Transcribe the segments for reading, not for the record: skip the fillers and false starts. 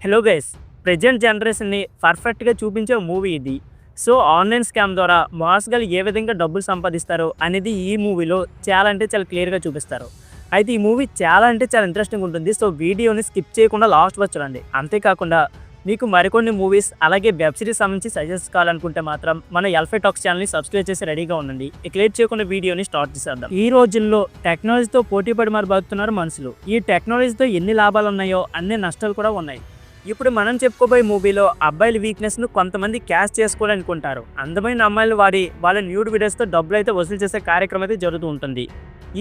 Hello guys, present జనరేషన్ని పర్ఫెక్ట్గా చూపించే movie ఇది. సో ఆన్లైన్ స్కామ్ ద్వారా మోసగాళ్ళు ఏ విధంగా డబ్బులు సంపాదిస్తారో అనేది ఈ మూవీలో చాలా క్లియర్గా చూపిస్తారు. అయితే ఈ మూవీ చాలా ఇంట్రెస్టింగ్ ఉంటుంది. సో వీడియోని స్కిప్ చేయకుండా లాస్ట్ వరకు చూడండి. అంతేకాకుండా మీకు మరికొన్ని మూవీస్ అలాగే వెబ్ సిరీస్ సంబంధించి సజెస్ట్ కావాలనుకుంటే మాత్రం మన ఎల్ఫై టాక్స్ ఛానల్ని సబ్స్క్రైబ్ చేసి రెడీగా ఉండండి. ఇక లేట్ చేయకుండా వీడియోని స్టార్ట్ చేసేద్దాం. ఈ రోజుల్లో టెక్నాలజీతో పోటీపడి మరి బతుకుతున్నారు మనుషులు. ఈ టెక్నాలజీతో ఎన్ని లాభాలు ఉన్నాయో అన్ని నష్టాలు కూడా ఉన్నాయి. ఇప్పుడు మనం చెప్పుకోబోయే మూవీలో అబ్బాయిల వీక్నెస్ను కొంతమంది క్యాష్ చేసుకోవాలనుకుంటారు. అందమైన అమ్మాయిలు వాడి వాళ్ళ న్యూడ్ వీడియోస్తో డబ్బులు అయితే వసూలు చేసే కార్యక్రమం అయితే జరుగుతూ ఉంటుంది.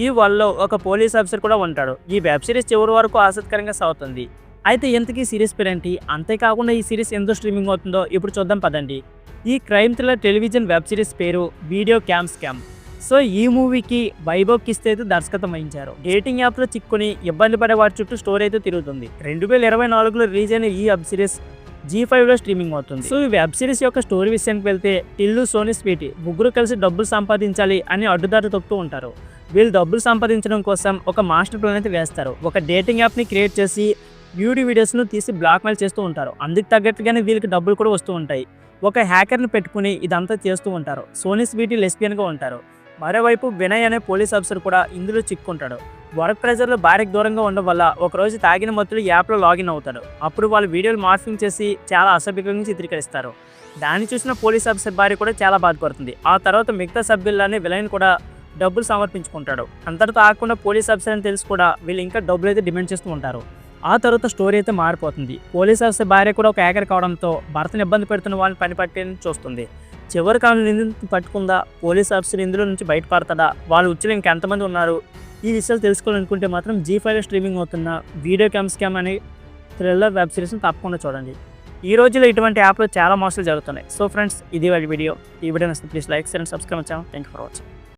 ఈ వాళ్ళలో ఒక పోలీస్ ఆఫీసర్ కూడా ఉంటాడు. ఈ వెబ్ సిరీస్ చివరి వరకు ఆసక్తికరంగా సాగుతుంది. అయితే ఇంతకీ సిరీస్ పేరేంటి, అంతేకాకుండా ఈ సిరీస్ ఎందుకు స్ట్రీమింగ్ అవుతుందో ఇప్పుడు చూద్దాం పదండి. ఈ crime thriller television web series పేరు వీడియో క్యామ్ స్కామ్. సో ఈ మూవీకి వైభవ్ కిస్తే అయితే దర్శకత్వం వహించారు. డేటింగ్ యాప్లో చిక్కుని ఇబ్బంది పడే వాటి చుట్టూ స్టోరీ అయితే తిరుగుతుంది. 2024లో రిలీజ్ అయిన ఈ వెబ్ సిరీస్ G5లో స్ట్రీమింగ్ అవుతుంది. సో ఈ వెబ్ సిరీస్ యొక్క స్టోరీ విషయానికి వెళ్తే టిల్లు, సోనీ, స్వీటీ ముగ్గురు కలిసి డబ్బులు సంపాదించాలి అని అడ్డుదారి తొక్కుతూ ఉంటారు. వీళ్ళు డబ్బులు సంపాదించడం కోసం ఒక మాస్టర్ ప్లాన్ అయితే వేస్తారు. ఒక డేటింగ్ యాప్ని క్రియేట్ చేసి బ్యూటీ వీడియోస్ను తీసి బ్లాక్మెయిల్ చేస్తూ ఉంటారు. అందుకు తగ్గట్టుగానే వీళ్ళకి డబ్బులు కూడా వస్తూ ఉంటాయి. ఒక హ్యాకర్ని పెట్టుకుని ఇదంతా చేస్తూ ఉంటారు. సోనీ, స్వీటీ లెస్బియన్గా ఉంటారు. మరోవైపు వినయ్ అనే పోలీస్ ఆఫీసర్ కూడా ఇందులో చిక్కుంటాడు. వర్క్ ప్రెజర్లో భార్యకు దూరంగా ఉండడం వల్ల ఒకరోజు తాగిన మత్తులు యాప్లో లాగిన్ అవుతాడు. అప్పుడు వాళ్ళు వీడియోలు మార్ఫింగ్ చేసి చాలా అసభ్యంగా చిత్రీకరిస్తారు. దాన్ని చూసిన పోలీస్ ఆఫీసర్ భార్య కూడా చాలా బాధపడుతుంది. ఆ తర్వాత మిగతా సభ్యుల్లానే విలన్ కూడా డబ్బులు సమర్పించుకుంటాడు. అంతటితో ఆగకుండా పోలీస్ ఆఫీసర్ అని తెలిసి కూడా వీళ్ళు ఇంకా డబ్బులు అయితే డిమాండ్ చేస్తూ ఉంటారు. ఆ తర్వాత స్టోరీ అయితే మారిపోతుంది. పోలీస్ ఆఫీసర్ భార్య కూడా ఒక హ్యాకర్ కావడంతో భర్తను ఇబ్బంది పెడుతున్న వాళ్ళని పని పట్టేని చూస్తుంది. చివరికి ఆమె నిందితుని పట్టుకుందా, పోలీస్ ఆఫీసర్ ఇందులో నుంచి బయటపడతాడా, వాళ్ళ ఉచ్చులు ఇంకెంతమంది ఉన్నారు, ఈ విషయాలు తెలుసుకోవాలనుకుంటే మాత్రం G5లో స్ట్రీమింగ్ అవుతున్న వీడియో క్యామ్ స్కామ్ అనే థ్రిల్లర్ వెబ్ సిరీస్ని తప్పకుండా చూడండి. ఈ రోజుల్లో ఇటువంటి యాప్లో చాలా మోసాలు జరుగుతున్నాయి. సో ఫ్రెండ్స్, ఇది వాళ్ళ వీడియో. ఈ వీడియో నచ్చితే please like, share and subscribe channel. Thank you for watching.